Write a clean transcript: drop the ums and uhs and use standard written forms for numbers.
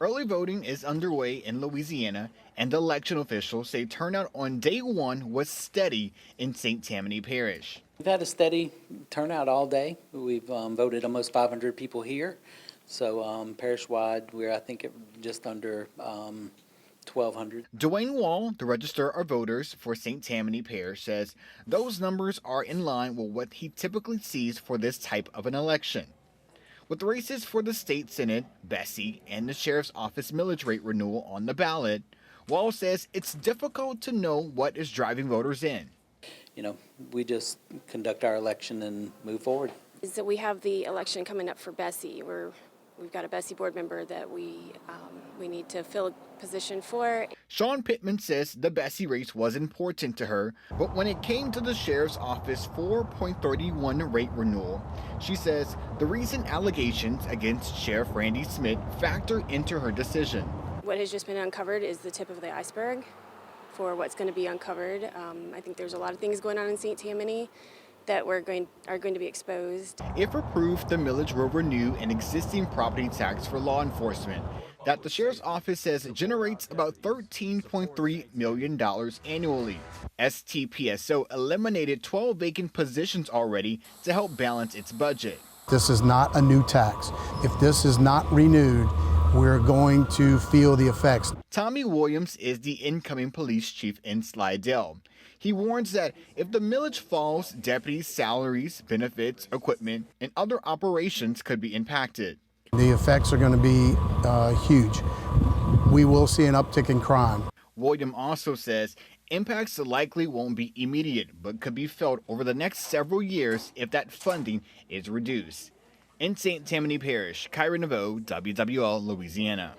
Early voting is underway in Louisiana, and election officials say turnout on day one was steady in St. Tammany Parish. We've had a steady turnout all day. We've voted almost 500 people here. So parish-wide, we're, I think, at just under 1,200. Dwayne Wall, the Register of Voters for St. Tammany Parish, says those numbers are in line with what he typically sees for this type of an election. With the races for the state senate, Bessie, and the sheriff's office millage rate renewal on the ballot, Wall says it's difficult to know what is driving voters in. You know, we just conduct our election and move forward. Is that we have the election coming up for Bessie. We've got a Bessie board member that we need to fill a position for. Sean Pittman says the Bessie race was important to her, but when it came to the sheriff's office 4.31 rate renewal, she says the recent allegations against Sheriff Randy Smith factor into her decision. What has just been uncovered is the tip of the iceberg for what's going to be uncovered. I think there's a lot of things going on in St. Tammany that are going to be exposed. If approved, the millage will renew an existing property tax for law enforcement that the sheriff's office says generates about $13.3 million annually. STPSO eliminated 12 vacant positions already to help balance its budget. This is not a new tax. If this is not renewed, we're going to feel the effects. Tommy Williams is the incoming police chief in Slidell. He warns that if the millage falls, deputies' salaries, benefits, equipment, and other operations could be impacted. The effects are going to be huge. We will see an uptick in crime. William also says impacts likely won't be immediate, but could be felt over the next several years if that funding is reduced. In St. Tammany Parish, Kyra Naveau, WWL, Louisiana.